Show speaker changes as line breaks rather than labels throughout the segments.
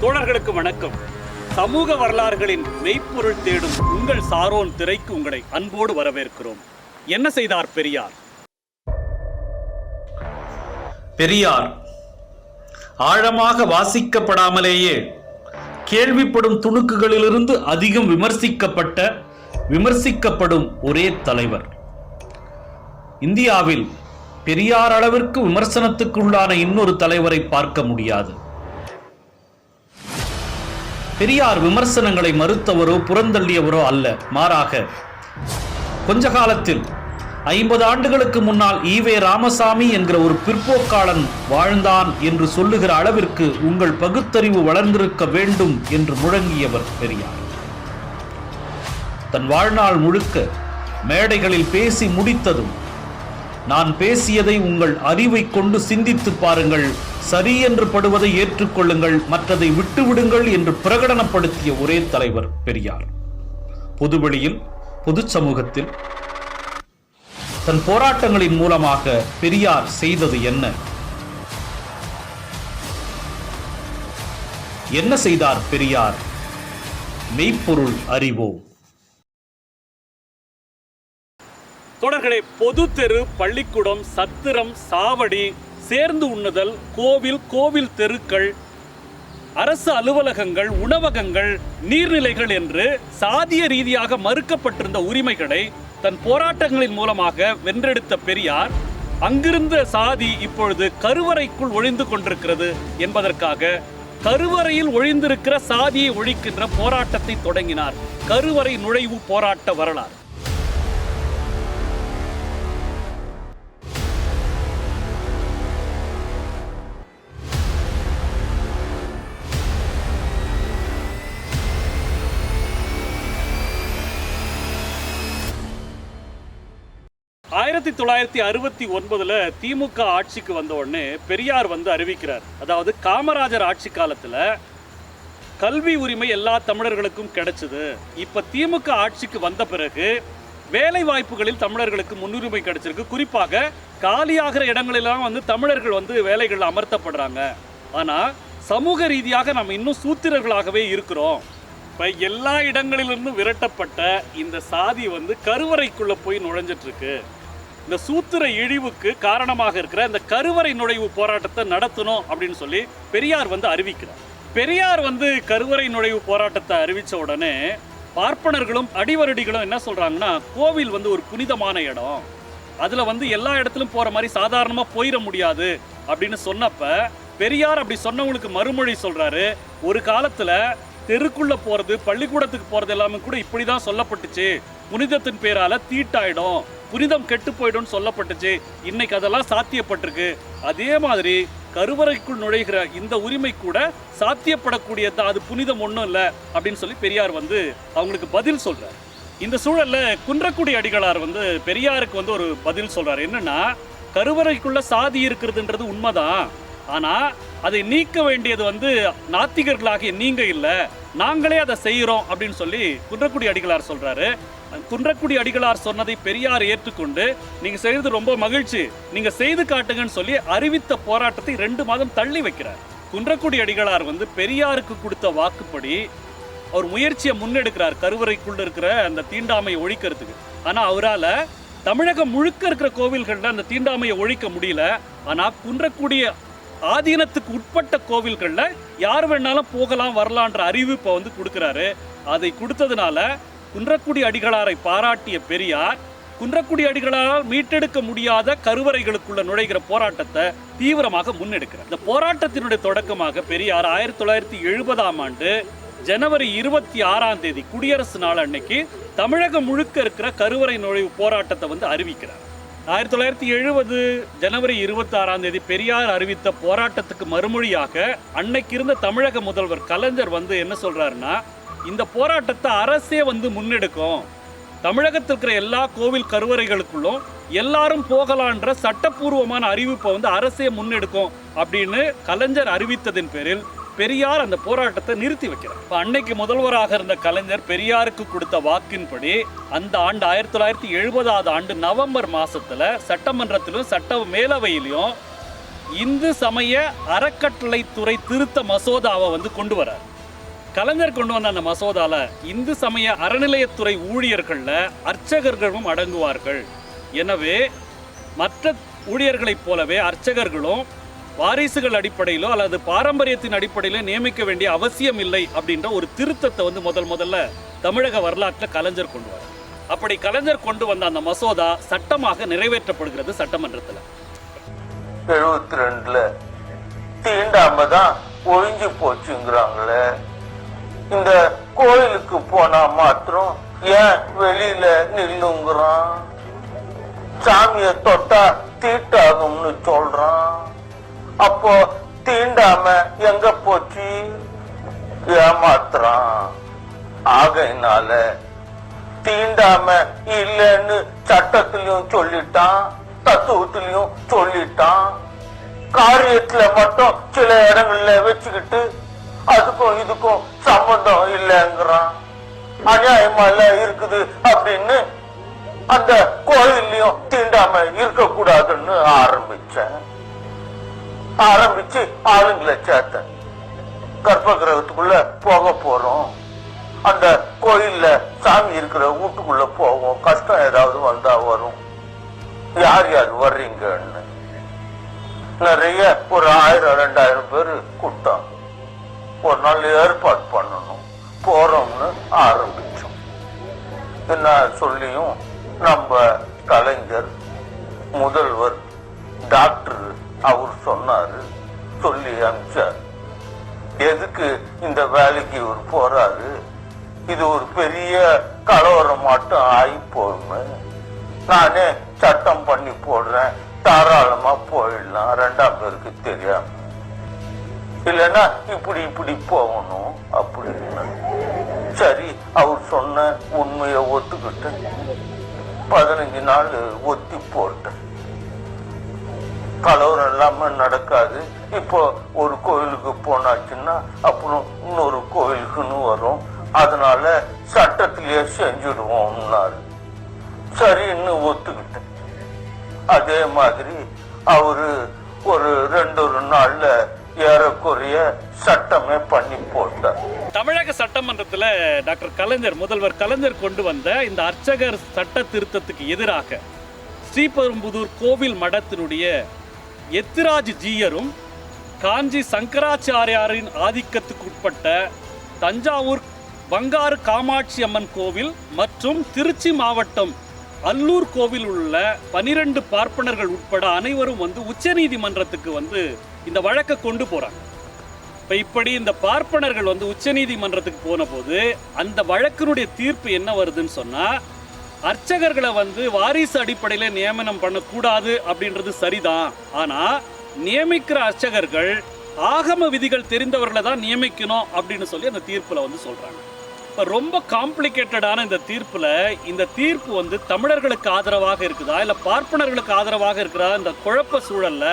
தோழர்களுக்கு வணக்கம். சமூக வரலாறுகளின் மெய்ப்பொருள் தேடும் உங்கள் சாரோன் திரைக்கு உங்களை அன்போடு வரவேற்கிறோம். என்ன செய்தார் பெரியார்?
பெரியார் ஆழமாக வாசிக்கப்படாமலேயே கேள்விப்படும் துணுக்குகளிலிருந்து அதிகம் விமர்சிக்கப்படும் ஒரே தலைவர். இந்தியாவில் பெரியார் அளவிற்கு விமர்சனத்துக்குள்ளான இன்னொரு தலைவரை பார்க்க முடியாது. பெரியார் விமர்சனங்களை மறுத்தவரோ புறந்தள்ளியவரோ அல்ல. மாறாக கொஞ்ச காலத்தில் 50 ஆண்டுகளுக்கு முன்னால் ஈவே ராமசாமி என்கிற ஒரு பிற்போக்காளன் வாழ்ந்தான் என்று சொல்லுகிற அளவிற்கு உங்கள் பகுத்தறிவு வளர்ந்திருக்க வேண்டும் என்று முழங்கியவர் பெரியார். தன் வாழ்நாள் முழுக்க மேடைகளில் பேசி முடித்ததும், நான் பேசியதை உங்கள் அறிவை கொண்டு சிந்தித்து பாருங்கள், சரி என்று படுவதை ஏற்றுக்கொள்ளுங்கள், மற்றதை விட்டுவிடுங்கள் என்று பிரகடனப்படுத்திய ஒரே தலைவர் பெரியார். பொதுவெளியில், பொது சமூகத்தில் தன் போராட்டங்களின் மூலமாக பெரியார் செய்தது என்ன? என்ன செய்தார் பெரியார்? மெய்ப்பொருள் அறிவோம்.
தொடர்களே, பொது தெரு, பள்ளிக்கூடம், சத்திரம், சாவடி, சேர்ந்து உண்ணுதல், கோவில் தெருக்கள், அரசு அலுவலகங்கள், உணவகங்கள், நீர்நிலைகள் என்று சாதிய ரீதியாக மறுக்கப்பட்டிருந்த உரிமைகளை தன் போராட்டங்களின் மூலமாக வென்றெடுத்த பெரியார், அங்கிருந்த சாதி இப்பொழுது கருவறைக்குள் ஒழிந்து கொண்டிருக்கிறது என்பதற்காக கருவறையில் ஒழிந்திருக்கிற சாதியை ஒழிக்கின்ற போராட்டத்தை தொடங்கினார். கருவறை நுழைவு போராட்ட வரலாறு. ஆயிரத்தி 1969 திமுக ஆட்சிக்கு வந்த உடனே பெரியார் அறிவிக்கிறார். அதாவது காமராஜர் ஆட்சி காலத்துல கல்வி உரிமை எல்லா தமிழர்களுக்கும் கிடைச்சது. இப்ப திமுக ஆட்சிக்கு வந்த பிறகு வேலை வாய்ப்புகளில் தமிழர்களுக்கு முன்னுரிமை கிடைச்சிருக்கு. குறிப்பாக காலியாகிற இடங்களெல்லாம் தமிழர்கள் வேலைகள் அமர்த்தப்படுறாங்க. ஆனா சமூக ரீதியாக நம்ம இன்னும் சூத்திரர்களாகவே இருக்கிறோம். இப்ப எல்லா இடங்களிலிருந்தும் விரட்டப்பட்ட இந்த சாதி கருவறைக்குள்ள போய் நுழைஞ்சிட்டு இருக்கு. இந்த சூத்திர இழிவுக்கு காரணமாக இருக்கிற இந்த கருவறை நுழைவு போராட்டத்தை நடத்தணும் அப்படின்னு சொல்லி பெரியார் அறிவிக்கிறார். பெரியார் கருவறை நுழைவு போராட்டத்தை அறிவிச்ச உடனே பார்ப்பனர்களும் அடிவரடிகளும் என்ன சொல்றாங்கன்னா, கோவில் ஒரு புனிதமான இடம், அதுல எல்லா இடத்திலும் போற மாதிரி சாதாரணமா போயிட முடியாது அப்படின்னு சொன்னப்ப பெரியார் அப்படி சொன்னவங்களுக்கு மறுமொழி சொல்றாரு. ஒரு காலத்துல தெருக்குள்ள போறது, பள்ளிக்கூடத்துக்கு போறது எல்லாமே கூட இப்படிதான் சொல்லப்பட்டுச்சு. புனிதத்தின் பேரால தீட்டாயிடும், புனிதம் கெட்டு போயிடும் சொல்லப்பட்டுச்சு. இன்னைக்கு அதெல்லாம் சாத்தியப்பட்டிருக்கு. அதே மாதிரி கருவறைக்குள் நுழைகிற இந்த உரிமை கூட சாத்தியப்படக்கூடியது, அது புனிதம் ஒன்றும் இல்லை அப்படின்னு சொல்லி பெரியார் அவங்களுக்கு பதில் சொல்றார். இந்த சூழல்ல குன்றக்குடி அடிகளார் பெரியாருக்கு ஒரு பதில் சொல்றாரு. என்னன்னா, கருவறைக்குள்ள சாதி இருக்கிறதுன்றது உண்மைதான், ஆனா அதை நீக்க வேண்டியது நாத்திகர்களாகிய நீங்க இல்ல, நாங்களே அதை செய்யறோம் அப்படின்னு சொல்லி குன்றக்குடி அடிகளார் சொல்றாரு. குன்றக்குடி அடிகளார் சொன்னதை பெரியார் ஏற்றுக்கொண்டு, நீங்க செய்யறது ரொம்ப மகிழ்ச்சி, நீங்க செய்து காட்டுங்கன்னு சொல்லி அறிவித்த போராட்டத்தை 2 மாதம் தள்ளி வைக்கிறார். குன்றக்குடி அடிகளார் பெரியாருக்கு கொடுத்த வாக்குப்படி அவர் முயற்சியை முன்னெடுக்கிறார் கருவறைக்குள்ள இருக்கிற அந்த தீண்டாமையை ஒழிக்கிறதுக்கு. ஆனா அவரால தமிழகம் முழுக்க இருக்கிற கோவில்கள்ல அந்த தீண்டாமையை ஒழிக்க முடியல. ஆனா குன்றக்குடி ஆதீனத்துக்கு உட்பட்ட கோவில்கள்ல யார் வேணாலும் போகலாம் வரலான்ற அறிவிப்பை கொடுக்கிறாரு. அதை கொடுத்ததுனால குன்றக்குடி அடிகளாரை பாராட்டிய பெரியார், குன்றக்குடி அடிகளால் மீட்டெடுக்க முடியாத கருவறைகளுக்குள்ள நுழைகிற போராட்டத்தை தீவிரமாக முன்னெடுக்கிறார். இந்த போராட்டத்தினுடைய தொடக்கமாக பெரியார் 1970ஆம் ஆண்டு ஜனவரி 26 குடியரசு நாள் அன்னைக்கு தமிழகம் முழுக்க இருக்கிற கருவறை நுழைவு போராட்டத்தை அறிவிக்கிறார். 1970 ஜனவரி 26 பெரியார் அறிவித்த போராட்டத்துக்கு மறுமொழியாக அன்னைக்கு இருந்த தமிழக முதல்வர் கலைஞர் என்ன சொல்றாருன்னா, இந்த போராட்டத்தை அரசே முன்னெடுக்கும், தமிழகத்தில் இருக்கிற எல்லா கோவில் கருவறைகளுக்குள்ளும் எல்லாரும் போகலான்ற சட்டப்பூர்வமான அறிவிப்பை அரசே முன்னெடுக்கும் அப்படின்னு கலைஞர் அறிவித்ததின் பேரில் பெரியார் அந்த போராட்டத்தை நிறுத்தி வைக்கிறார். இப்போ அன்னைக்கு முதல்வராக இருந்த கலைஞர் பெரியாருக்கு கொடுத்த வாக்கின்படி அந்த ஆண்டு 1970 நவம்பர் மாசத்துல சட்டமன்றத்திலும் சட்ட மேலவையிலும் இந்து சமய அறக்கட்டளைத்துறை திருத்த மசோதாவை வந்து கொண்டு வரார். கலைஞர் கொண்டு வந்த அந்த மசோதால இந்து சமய அறநிலையத்துறை ஊழியர்கள்ல அர்ச்சகர்களும் அடங்குவார்கள். எனவே மற்ற ஊழியர்களைப் போலவே அர்ச்சகர்களும் வாரிசுகள் அடிப்படையிலோ அல்லது பாரம்பரியத்தின் அடிப்படையிலோ நியமிக்க வேண்டிய அவசியம் இல்லை அப்படின்ற ஒரு திருத்தத்தை வந்து முதல்ல தமிழக வரலாற்றில் கலைஞர் கொண்டு வரார். அப்படி கலைஞர் கொண்டு வந்த அந்த மசோதா சட்டமாக நிறைவேற்றப்படுகிறது சட்டமன்றத்தில்.
72ல தீண்டாம தான் ஒழிஞ்சு போச்சுங்கிறாங்களே. இந்த கோயிலுக்கு போனா மாத்திரம் ஏன் வெளியில நில்லுங்கிறான்? சாமிய தொட்டா தீட்டாகும்னு சொல்றான். அப்போ தீண்டாம எங்க போச்சு? ஏமாத்துறான். ஆகையினால தீண்டாம இல்லைன்னு சட்டத்திலையும் சொல்லிட்டான், தத்துவத்திலையும் சொல்லிட்டான். காரியத்துல மட்டும் சில இடங்கள்ல வச்சுக்கிட்டு அதுக்கும் இதுக்கும் சம்பந்தம் இல்லைங்கிறான். அநியாயமா இருக்குது அப்படின்னு அந்த கோயிலையும் தீண்டாம இருக்க கூடாதுன்னு ஆரம்பிச்சு ஆளுங்களை சேர்த்தேன். கர்ப்ப கிரகத்துக்குள்ள போக போறோம், அந்த கோயில்ல சாமி இருக்கிற வீட்டுக்குள்ள போவோம், கஷ்டம் ஏதாவது வந்தா வரும், யார் யார் வர்றீங்கன்னு நிறைய ஒரு 1000-2000 பேரு கூட்டம். ஒரு நாள் ஏற்பாடு பண்ணணும், போறோம்னு ஆரம்பிச்சோம். என்ன சொல்லியும் நம்ம கலைஞர் முதல்வர் டாக்டர் அவர் சொன்னாரு, சொல்லி அனுப்பிச்சார். எதுக்கு இந்த வேலைக்கு இவர் போறாரு? இது ஒரு பெரிய கலவரம் மட்டும் ஆகி போகுமே, நானே சட்டம் பண்ணி போடுறேன், தாராளமா போயிடலாம், 2ஆம் பேருக்கு தெரியாம, இல்லைன்னா இப்படி போகணும் அப்படின்னு. சரி, அவர் சொன்ன உண்மையை ஒத்துக்கிட்டு 15 நாள் ஒத்தி போட்டேன். கலவரம் இல்லாம நடக்காது. இப்போ ஒரு கோயிலுக்கு போனாச்சுன்னா அப்புறம் இன்னொரு கோயிலுக்குன்னு வரும், அதனால சட்டத்திலேயே செஞ்சுடுவோம்னாரு. சரின்னு ஒத்துக்கிட்டேன். அதே மாதிரி அவரு ஒரு 2 நாள்ல ஏறக்குறைய சட்டமே பண்ணி போட்டார்.
தமிழக சட்டமன்றத்தில் டாக்டர் கலைஞர், முதல்வர் கலைஞர் கொண்டு வந்த இந்த அர்ச்சகர் சட்ட திருத்தத்துக்கு எதிராக ஸ்ரீபெரும்புதூர் கோவில் மடத்தினுடைய எத்திராஜ் ஜீயரும் காஞ்சி சங்கராச்சாரியாரின் ஆதிக்கத்துக்கு உட்பட்ட தஞ்சாவூர் பங்காரு காமாட்சி அம்மன் கோவில் மற்றும் திருச்சி மாவட்டம் அல்லூர் கோவில் உள்ள 12 பார்ப்பனர்கள் உட்பட அனைவரும் வந்து உச்சநீதிமன்றத்துக்கு வந்து இந்த வழக்கை கொண்டு போறாங்க. இப்படி இந்த பார்ப்பனர்கள் வந்து உச்சநீதிமன்றத்துக்கு போன போது அந்த வழக்கினுடைய தீர்ப்பு என்ன வருதுன்னு சொன்னா, அர்ச்சகர்களை வந்து வாரிசு அடிப்படையில் நியமனம் பண்ணக்கூடாது அப்படின்றது சரிதான், ஆனா நியமிக்கிற அர்ச்சகர்கள் ஆகம விதிகள் தெரிந்தவர்களை தான் நியமிக்கணும் அப்படின்னு சொல்லி அந்த தீர்ப்புல வந்து சொல்றாங்க. இப்போ ரொம்ப காம்ப்ளிகேட்டடான இந்த தீர்ப்பு வந்து தமிழர்களுக்கு ஆதரவாக இருக்குதா இல்லை பார்ப்பனர்களுக்கு ஆதரவாக இருக்குதா? இந்த குழப்ப சூழல்ல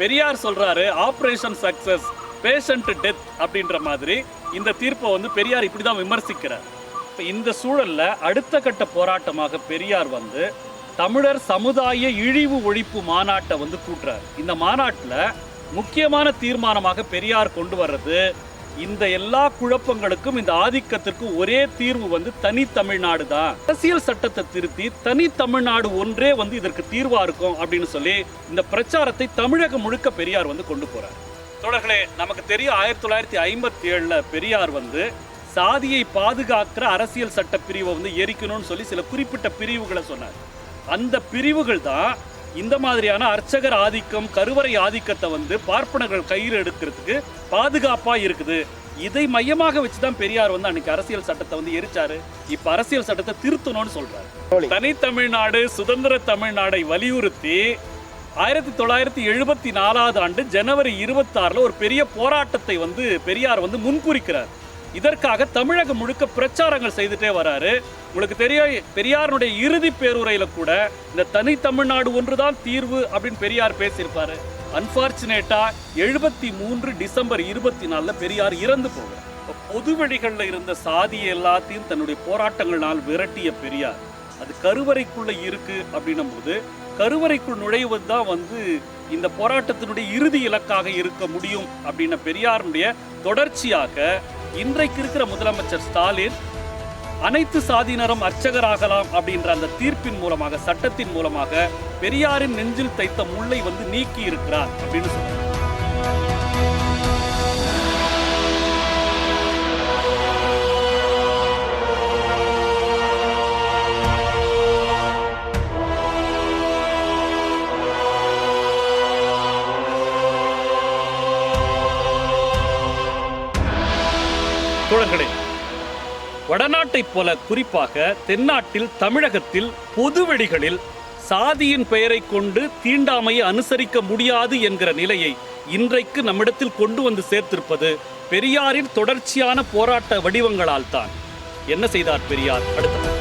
பெரியார் சொல்றாரு, ஆபரேஷன் சக்சஸ் பேஷண்ட் டெத் அப்படின்ற மாதிரி இந்த தீர்ப்பை வந்து பெரியார் இப்படிதான் விமர்சிக்கிறார். இப்போ இந்த சூழல்ல அடுத்த கட்ட போராட்டமாக பெரியார் வந்து தமிழர் சமுதாய இழிவு ஒழிப்பு மாநாட்டை வந்து கூட்டுறார். இந்த மாநாட்டில் முக்கியமான தீர்மானமாக பெரியார் கொண்டு வர்றது, இந்த எல்லா குழப்பங்களுக்கும் இந்த ஆதிக்கத்திற்கும் ஒரே தீர்வு வந்து தனி தமிழ்நாடு தான். அரசியல் சட்டத்தை திருத்தி தனி தமிழ்நாடு ஒன்றே வந்து இதற்கு தீர்வா இருக்கும் அப்படின்னு சொல்லி இந்த பிரச்சாரத்தை தமிழகம் முழுக்க பெரியார் வந்து கொண்டு போறார். தொடர்களே, நமக்கு தெரியும் 1957 பெரியார் வந்து சாதியை பாதுகாக்கிற அரசியல் சட்ட பிரிவை வந்து எரிக்கணும்னு சொல்லி சில குறிப்பிட்ட பிரிவுகளை சொன்னார். அந்த பிரிவுகள் தான் இந்த மாதிரியான அர்ச்சகர் ஆதிக்கம், கருவறை ஆதிக்கத்தை வந்து பார்ப்பனர்கள் கையில் எடுக்கிறதுக்கு பாதுகாப்பா இருக்குது. இதை மையமாக வச்சுதான் பெரியார் வந்து அன்னைக்கு அரசியல் சட்டத்தை வந்து எரிச்சாரு. இப்ப அரசியல் சட்டத்தை திருத்தணும்னு சொல்றாரு. தனி தமிழ்நாடு, சுதந்திர தமிழ்நாடை வலியுறுத்தி 1974 ஆண்டு ஜனவரி 26 ஒரு பெரிய போராட்டத்தை வந்து பெரியார் வந்து முன்குறிக்கிறார். இதற்காக தமிழகம் முழுக்க பிரச்சாரங்கள் செய்துட்டே வராரு. உங்களுக்கு தெரியும், பெரியாருடைய இறுதி பேருரையில கூட இந்த தனி தமிழ்நாடு ஒன்றுதான் தீர்வு அப்படின்னு பெரியார் பேசியிருப்பாரு. அன்பார்ச்சுனேட்டா 73 டிசம்பர் 24 பெரியார் இறந்து போகிறார். பொது வழிகளில் இருந்த சாதி எல்லாத்தையும் தன்னுடைய போராட்டங்களால் விரட்டிய பெரியார் அது கருவறைக்குள்ள இருக்கு அப்படின்னும் போது கருவறைக்குள் நுழைவது தான் இந்த போராட்டத்தினுடைய இறுதி இலக்காக இருக்க முடியும் அப்படின்ன பெரியாருடைய தொடர்ச்சியாக இன்றைக்கு இருக்கிற முதலமைச்சர் ஸ்டாலின் அனைத்து சாதியினரும் அர்ச்சகராகலாம் அப்படின்ற அந்த தீர்ப்பின் மூலமாக, சட்டத்தின் மூலமாக பெரியாரின் நெஞ்சில் தைத்த முள்ளை நீக்கி இருக்கிறார் அப்படின்னு சொல்றாங்க. தோழர்களே, வடநாட்டைப் போல குறிப்பாக தென்னாட்டில், தமிழகத்தில் பொதுவெளிகளில் சாதியின் பெயரை கொண்டு தீண்டாமையை அனுசரிக்க முடியாது என்கிற நிலையை இன்றைக்கு நம்மிடத்தில் கொண்டு வந்து சேர்த்திருப்பது பெரியாரின் தொடர்ச்சியான போராட்ட வடிவங்களால் தான். என்ன செய்தார் பெரியார்? அடுத்த